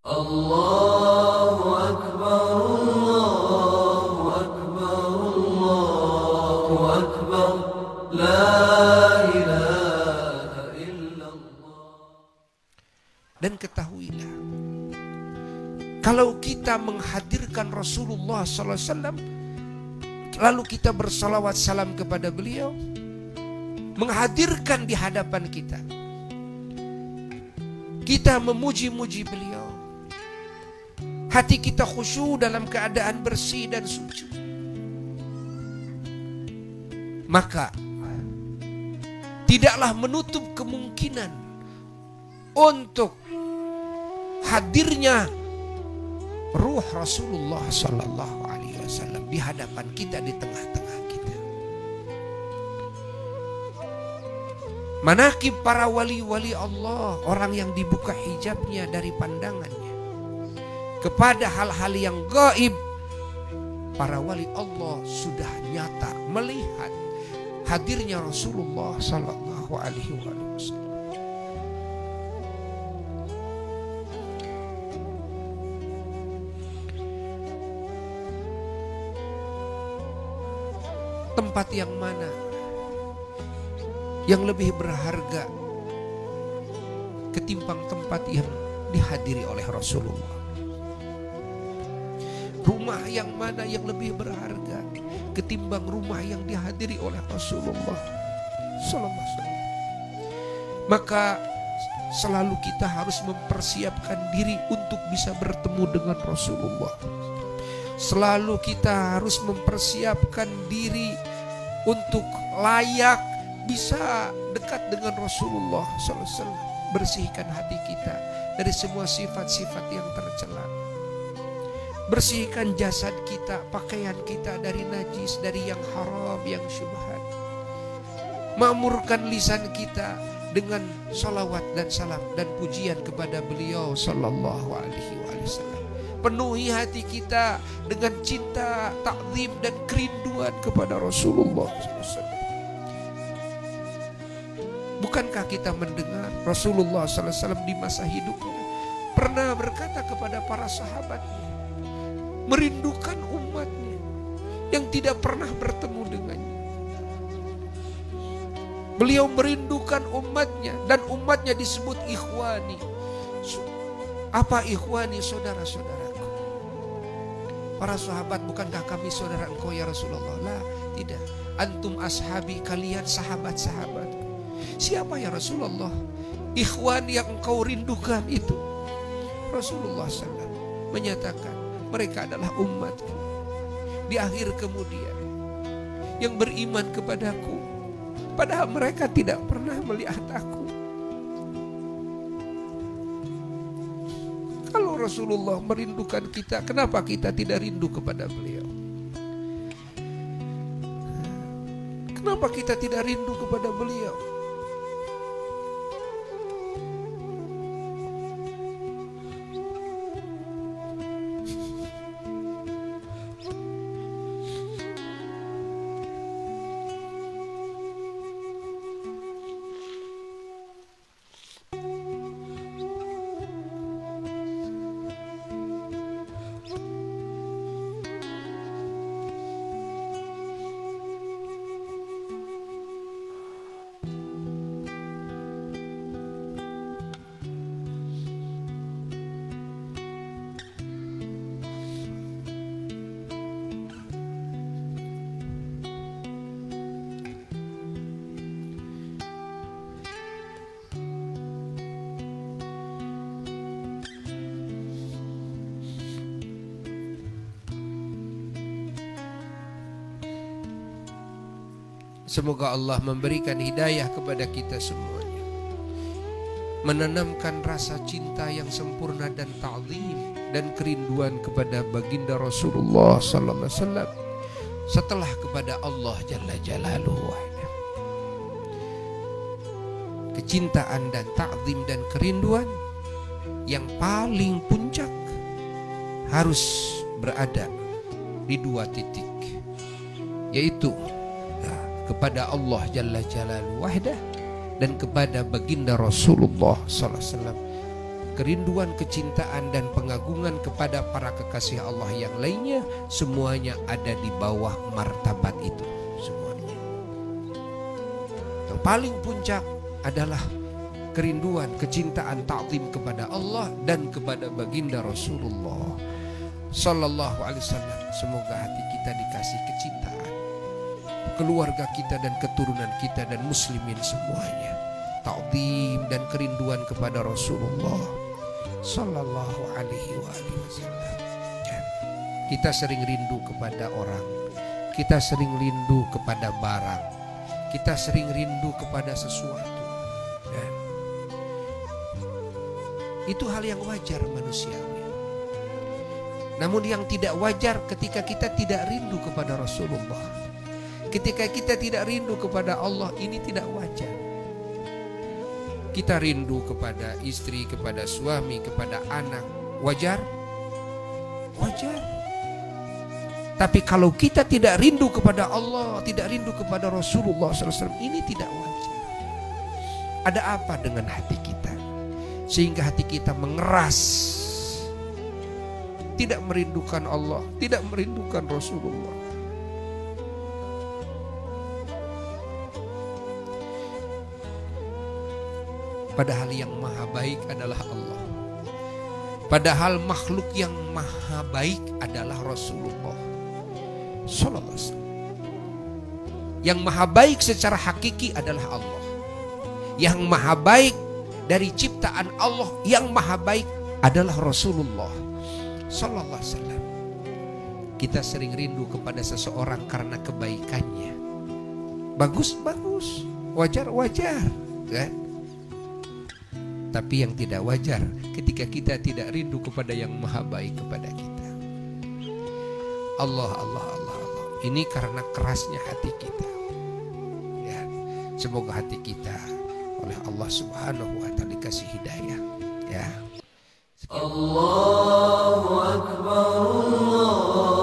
Allahu Akbar, Allahu Akbar, Allahu Akbar, la ilaha illallah. Dan ketahuilah, kalau kita menghadirkan Rasulullah SAW, lalu kita bersalawat salam kepada beliau, menghadirkan di hadapan kita, kita memuji-muji beliau, hati kita khusyuk dalam keadaan bersih dan suci, maka tidaklah menutup kemungkinan untuk hadirnya ruh Rasulullah Sallallahu Alaihi Wasallam di hadapan kita, di tengah-tengah kita. Manaqib para wali-wali Allah, orang yang dibuka hijabnya dari pandangannya kepada hal-hal yang gaib, para wali Allah sudah nyata melihat hadirnya Rasulullah Sallallahu Alaihi Wasallam. Tempat yang mana yang lebih berharga ketimbang tempat yang dihadiri oleh Rasulullah? Rumah yang mana yang lebih berharga ketimbang rumah yang dihadiri oleh Rasulullah Sallallahu Alaihi Wasallam? Maka selalu kita harus mempersiapkan diri untuk bisa bertemu dengan Rasulullah. Selalu kita harus mempersiapkan diri untuk layak bisa dekat dengan Rasulullah SAW. Bersihkan hati kita dari semua sifat-sifat yang tercela. Bersihkan jasad kita, pakaian kita dari najis, dari yang haram, yang syubhat. Makmurkan lisan kita dengan salawat dan salam dan pujian kepada beliau Sallallahu Alaihi Wasallam. Penuhi hati kita dengan cinta, takzim dan kerinduan kepada Rasulullah SAW. Bukankah kita mendengar Rasulullah SAW di masa hidupnya pernah berkata kepada para sahabatnya, merindukan umatnya yang tidak pernah bertemu dengannya. Beliau merindukan umatnya dan umatnya disebut ikhwani. Apa ikhwani? Saudara-saudaraku. Para sahabat, bukankah kami saudara engkau ya Rasulullah? Lah, tidak. Antum ashabi, kalian sahabat-sahabatku. Siapa ya Rasulullah ikhwan yang engkau rindukan itu? Rasulullah SAW menyatakan, mereka adalah umatku di akhir kemudian yang beriman kepadaku, padahal mereka tidak pernah melihat aku. Kalau Rasulullah merindukan kita, kenapa kita tidak rindu kepada beliau? Kenapa kita tidak rindu kepada beliau? Semoga Allah memberikan hidayah kepada kita semuanya, menanamkan rasa cinta yang sempurna dan ta'zim dan kerinduan kepada baginda Rasulullah Sallallahu Alaihi Wasallam setelah kepada Allah Jalla Jalaluhu. Kecintaan dan ta'zim dan kerinduan yang paling puncak harus berada di dua titik, yaitu kepada Allah Jalla Jalaluhu wahdah dan kepada baginda Rasulullah Sallallahu Alaihi Wasallam. kerinduan, kecintaan dan pengagungan kepada para kekasih Allah yang lainnya, semuanya ada di bawah martabat itu semuanya. Yang paling puncak adalah kerinduan, kecintaan, ta'zim kepada Allah dan kepada baginda Rasulullah sallallahu alaihi wasallam. Semoga hati kita dikasih kecintaan, keluarga kita dan keturunan kita dan muslimin semuanya, ta'zim dan kerinduan kepada Rasulullah sallallahu alaihi wasallam. Kita sering rindu kepada orang, kita sering rindu kepada barang, kita sering rindu kepada sesuatu. Itu hal yang wajar manusiawi. Namun yang tidak wajar ketika kita tidak rindu kepada Rasulullah, ketika kita tidak rindu kepada Allah, ini tidak wajar. Kita rindu kepada istri, kepada suami, kepada anak, wajar? Wajar. Tapi kalau kita tidak rindu kepada Allah, tidak rindu kepada Rasulullah SAW, ini tidak wajar. Ada apa dengan hati kita? Sehingga hati kita mengeras, tidak merindukan Allah, tidak merindukan Rasulullah. Padahal yang maha baik adalah Allah. Padahal makhluk yang maha baik adalah Rasulullah sallallahu alaihi wasallam. Yang maha baik secara hakiki adalah Allah. Yang maha baik dari ciptaan Allah, yang maha baik adalah Rasulullah sallallahu alaihi wasallam. Kita sering rindu kepada seseorang karena kebaikannya. Bagus, wajar, kan? Tapi yang tidak wajar ketika kita tidak rindu kepada yang maha baik kepada kita. Allah. Ini karena kerasnya hati kita. Ya, semoga hati kita oleh Allah Subhanahu wa taala dikasih hidayah. Ya. Allahu Akbar, Allah.